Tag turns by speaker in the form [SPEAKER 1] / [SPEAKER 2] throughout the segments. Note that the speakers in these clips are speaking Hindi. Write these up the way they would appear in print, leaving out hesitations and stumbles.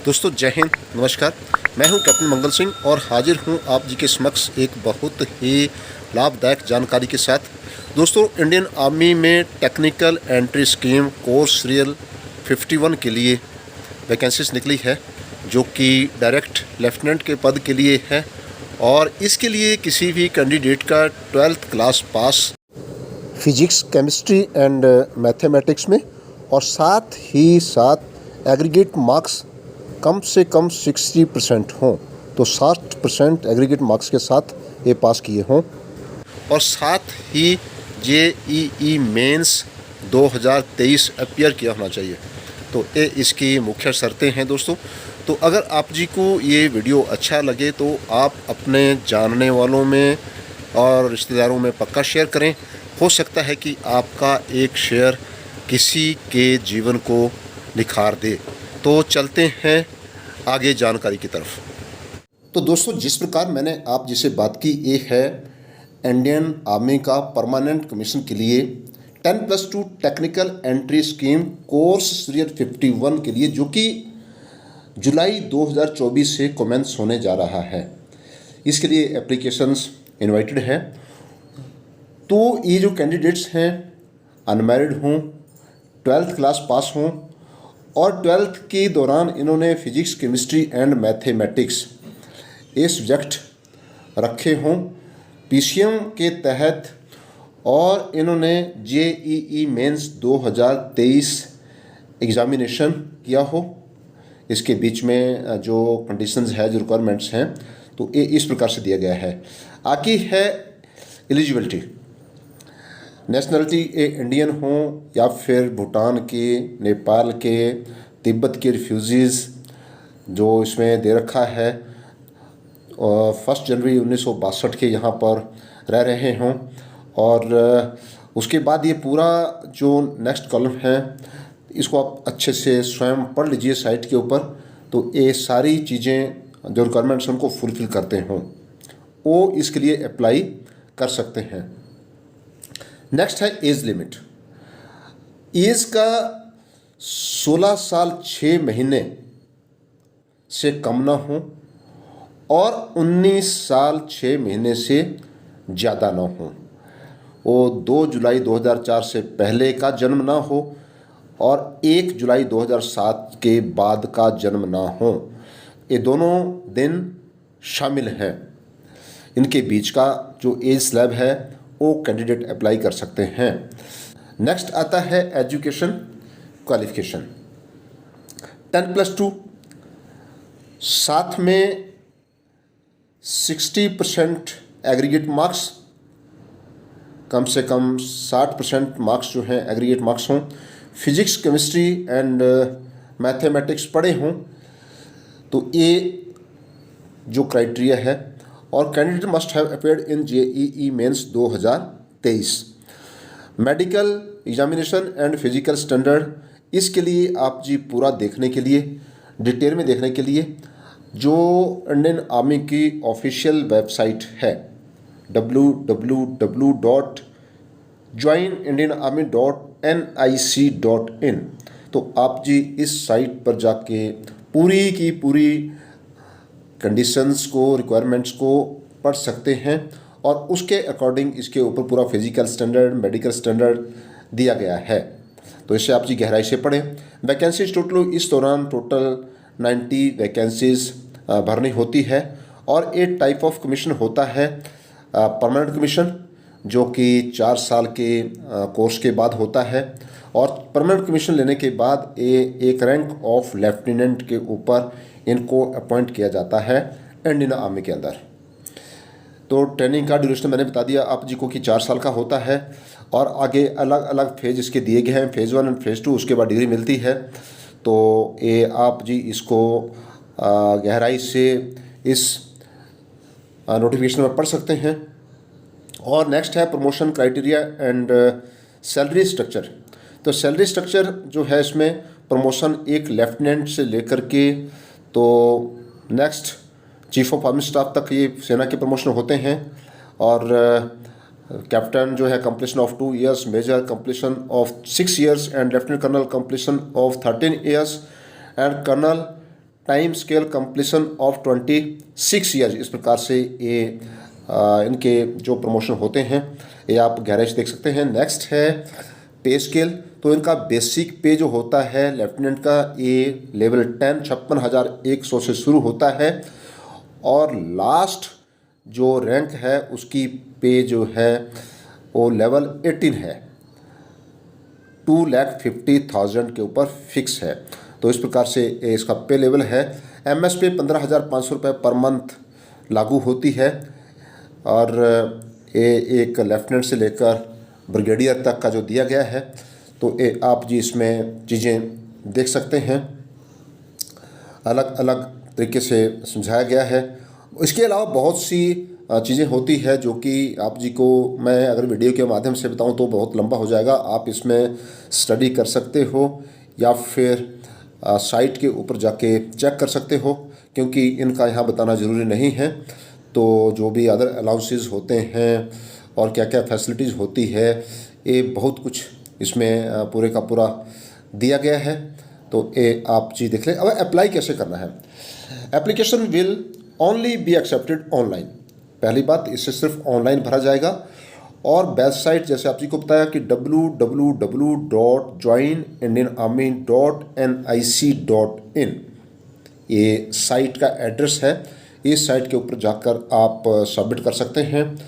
[SPEAKER 1] दोस्तों जय हिंद, नमस्कार। मैं हूं कैप्टन मंगल सिंह और हाजिर हूं आप जी के समक्ष एक बहुत ही लाभदायक जानकारी के साथ। दोस्तों, इंडियन आर्मी में technical entry scheme course serial 51 के लिए वैकेंसीज निकली है, जो कि डायरेक्ट लेफ्टिनेंट के पद के लिए है। और इसके लिए किसी भी कैंडिडेट का 12th class pass physics, chemistry and mathematics में और साथ ही साथ एग्रीगेट मार्क्स कम से कम 60% हों, तो 60% एग्रीगेट मार्क्स के साथ ये पास किए हों और साथ ही JEE मेंस 2023 अपीयर किया होना चाहिए। तो ये इसकी मुख्य शर्तें हैं दोस्तों। तो अगर आप जी को ये वीडियो अच्छा लगे तो आप अपने जानने वालों में और रिश्तेदारों में पक्का शेयर करें। हो सकता है कि आपका एक शेयर किसी के जीवन को निखार दे। तो चलते हैं आगे जानकारी की तरफ। तो दोस्तों, जिस प्रकार मैंने आप जिसे बात की, ये है इंडियन आर्मी का परमानेंट कमीशन के लिए 10+2 technical entry scheme course serial 51 के लिए, जो कि जुलाई 2024 से कमेंस होने जा रहा है। इसके लिए एप्लीकेशंस इनवाइटेड है। तो ये जो कैंडिडेट्स हैं अनमैरिड हों, 12th क्लास पास हों और 12th के दौरान इन्होंने फिजिक्स, केमिस्ट्री एंड मैथमेटिक्स ये सब्जेक्ट रखे हों PCM के तहत, और इन्होंने JEE मेंस 2023 एग्ज़ामिनेशन किया हो। इसके बीच में जो कंडीशंस है, जो रिक्वायरमेंट्स हैं, तो ये इस प्रकार से दिया गया है। आगे है एलिजिबिलिटी। नेशनलिटी इंडियन हो या फिर भूटान के, नेपाल के, तिब्बत के रिफ्यूजीज़ जो इसमें दे रखा है, और 1 जनवरी 1962 के यहाँ पर रह रहे हों। और उसके बाद ये पूरा जो नेक्स्ट कॉलम है, इसको आप अच्छे से स्वयं पढ़ लीजिए साइट के ऊपर। तो ये सारी चीज़ें जो रिक्वायरमेंट्स उनको फुलफ़िल करते हों, वो इसके लिए अप्लाई कर सकते हैं। नेक्स्ट है एज लिमिट। एज का 16 साल 6 महीने से कम ना हो और 19 साल 6 महीने से ज़्यादा ना हो। वो 2 जुलाई 2004 से पहले का जन्म ना हो और 1 जुलाई 2007 के बाद का जन्म ना हो। ये दोनों दिन शामिल हैं। इनके बीच का जो एज स्लैब है वो कैंडिडेट अप्लाई कर सकते हैं। नेक्स्ट आता है एजुकेशन क्वालिफिकेशन। 10+2 साथ में 60% एग्रीगेट मार्क्स, कम से कम 60% मार्क्स जो हैं एग्रीगेट मार्क्स हों, फिजिक्स, केमिस्ट्री एंड मैथमेटिक्स पढ़े हों। तो ये जो क्राइटेरिया है। और candidate must have appeared in JEE mains 2023। Medical examination and physical standard, इसके लिए आप जी पूरा देखने के लिए, डिटेल में देखने के लिए, जो इंडियन आर्मी की ऑफिशियल वेबसाइट है www.joinindianarmy.nic.in, तो आप जी इस साइट पर जाके पूरी की पूरी कंडीशंस को, रिक्वायरमेंट्स को पढ़ सकते हैं और उसके अकॉर्डिंग इसके ऊपर पूरा फिजिकल स्टैंडर्ड, मेडिकल स्टैंडर्ड दिया गया है। तो इससे आप जी गहराई से पढ़ें। वैकेंसीज टोटल इस दौरान टोटल 90 वैकेंसीज भरनी होती है। और एक टाइप ऑफ कमीशन होता है परमानेंट कमीशन, जो कि 4 साल के कोर्स के बाद होता है। और परमानेंट कमीशन लेने के बाद एक रैंक ऑफ लेफ्टिनेंट के ऊपर इनको अपॉइंट किया जाता है इंडियन आर्मी के अंदर। तो ट्रेनिंग का ड्यूरेशन मैंने बता दिया आप जी को कि 4 साल का होता है। और आगे अलग अलग फेज इसके दिए गए हैं, फेज़ 1 एंड फेज़ 2, उसके बाद डिग्री मिलती है। तो ये आप जी इसको गहराई से इस नोटिफिकेशन में पढ़ सकते हैं। और नेक्स्ट है promotion criteria and salary structure. तो सैलरी स्ट्रक्चर जो है, इसमें प्रमोशन एक लेफ्टिनेंट से लेकर के तो next chief of army staff तक ये सेना के प्रमोशन होते हैं। और कैप्टन जो है completion of 2 years, major completion of 6 years and lieutenant colonel completion of 13 years and colonel time scale completion of 26 years, इस प्रकार से ये इनके जो प्रमोशन होते हैं ये आप गहराई से देख सकते हैं। नेक्स्ट है पे स्केल। तो इनका बेसिक पे जो होता है लेफ्टिनेंट का, ये लेवल 10 56,100 से शुरू होता है और लास्ट जो रैंक है उसकी पे जो है वो लेवल 18 है, 2,50,000 के ऊपर फिक्स है। तो इस प्रकार से इसका पे लेवल है। एमएसपी 15,500 रुपये पर मंथ लागू होती है और ये एक लेफ्टिनेंट से लेकर ब्रिगेडियर तक का जो दिया गया है। तो ये आप जी इसमें चीज़ें देख सकते हैं, अलग अलग तरीके से समझाया गया है। इसके अलावा बहुत सी चीज़ें होती है जो कि आप जी को मैं अगर वीडियो के माध्यम से बताऊं तो बहुत लंबा हो जाएगा। आप इसमें स्टडी कर सकते हो या फिर साइट के ऊपर जाके चेक कर सकते हो, क्योंकि इनका यहाँ बताना ज़रूरी नहीं है। तो जो भी अदर अलाउंसेस होते हैं और क्या क्या फैसिलिटीज़ होती है, ये बहुत कुछ इसमें पूरे का पूरा दिया गया है। तो ये आप चीज़ देख लें। अब अप्लाई कैसे करना है। Application will only be accepted online. पहली बात, इससे सिर्फ ऑनलाइन भरा जाएगा और वेबसाइट जैसे आप जी को बताया कि www.joinindianarmy.nic.in ये साइट का एड्रेस है। इस साइट के ऊपर जाकर आप सबमिट कर सकते हैं।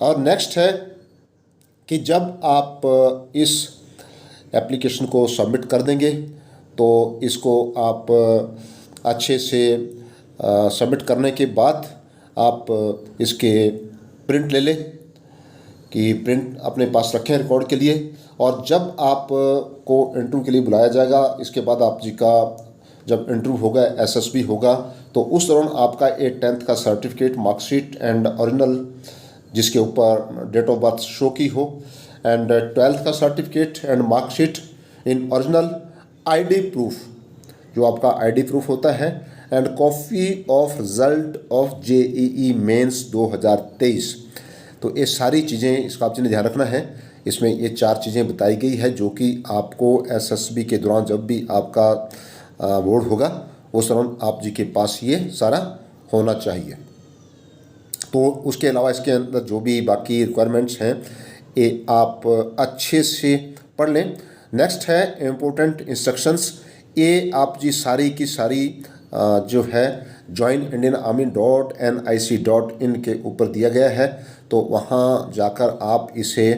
[SPEAKER 1] और नेक्स्ट है कि जब आप इस एप्लीकेशन को सबमिट कर देंगे तो इसको आप अच्छे से सबमिट करने के बाद आप इसके प्रिंट ले लें कि प्रिंट अपने पास रखें रिकॉर्ड के लिए। और जब आप को इंटरव्यू के लिए बुलाया जाएगा, इसके बाद आप जी का जब इंटरव्यू होगा, एसएसबी होगा, तो उस दौरान आपका 10th का सर्टिफिकेट, मार्कशीट एंड ओरिजिनल जिसके ऊपर डेट ऑफ बर्थ शो की हो, एंड 12th का certificate and marksheet in original, ID proof जो आपका आईडी प्रूफ होता है, and copy of result of JEE mains 2023। तो ये सारी चीज़ें इसका आपने ध्यान रखना है। इसमें ये 4 चीज़ें बताई गई है जो कि आपको एसएसबी के दौरान जब भी आपका बोर्ड होगा उस दौरान आप जी के पास ये सारा होना चाहिए। तो उसके अलावा इसके अंदर जो भी बाकी रिक्वायरमेंट्स हैं ये आप अच्छे से पढ़ लें। नेक्स्ट है इम्पोर्टेंट इंस्ट्रक्शंस। ये आप जी सारी की सारी जो है joinindianarmy.nic.in के ऊपर दिया गया है। तो वहाँ जाकर आप इसे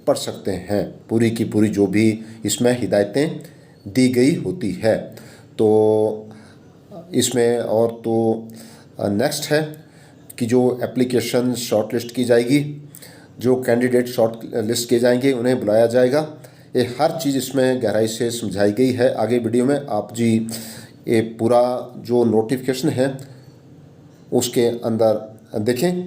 [SPEAKER 1] पढ़ सकते हैं, पूरी की पूरी जो भी इसमें हिदायतें दी गई होती है। तो इसमें और तो नेक्स्ट है कि जो एप्लीकेशन शॉर्ट लिस्ट की जाएगी, जो कैंडिडेट शॉर्ट लिस्ट किए जाएंगे उन्हें बुलाया जाएगा। ये हर चीज़ इसमें गहराई से समझाई गई है। आगे वीडियो में आप जी ये पूरा जो नोटिफिकेशन है उसके अंदर देखें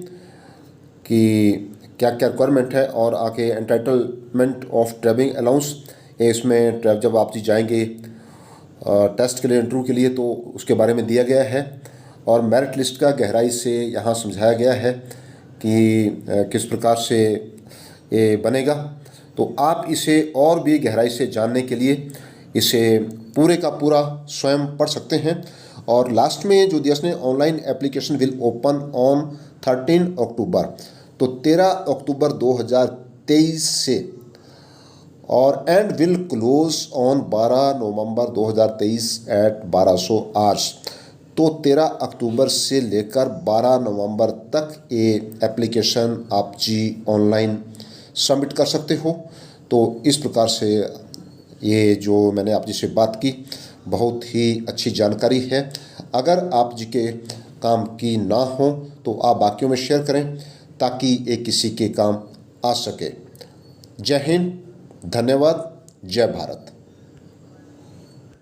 [SPEAKER 1] कि क्या क्या रिक्वायरमेंट है, और आगे एंटाइटलमेंट ऑफ ट्रैवलिंग अलाउंस, इसमें जब आप जी जाएंगे टेस्ट के लिए, इंटरव्यू के लिए, तो उसके बारे में दिया गया है। और मेरिट लिस्ट का गहराई से यहाँ समझाया गया है कि किस प्रकार से ये बनेगा। तो आप इसे और भी गहराई से जानने के लिए इसे पूरे का पूरा स्वयं पढ़ सकते हैं। और लास्ट में जो दिया इसने, online application will open on 13 October, तो 13 अक्टूबर 2023 से, और and will close on 12 November 2023 at 1200 hours. तो 13 अक्टूबर से लेकर 12 नवंबर तक ये एप्लीकेशन आप जी ऑनलाइन सबमिट कर सकते हो। तो इस प्रकार से ये जो मैंने आप जी से बात की बहुत ही अच्छी जानकारी है। अगर आप जी के काम की ना हो तो आप बाकियों में शेयर करें ताकि ये किसी के काम आ सके। जय हिंद, धन्यवाद, जय भारत।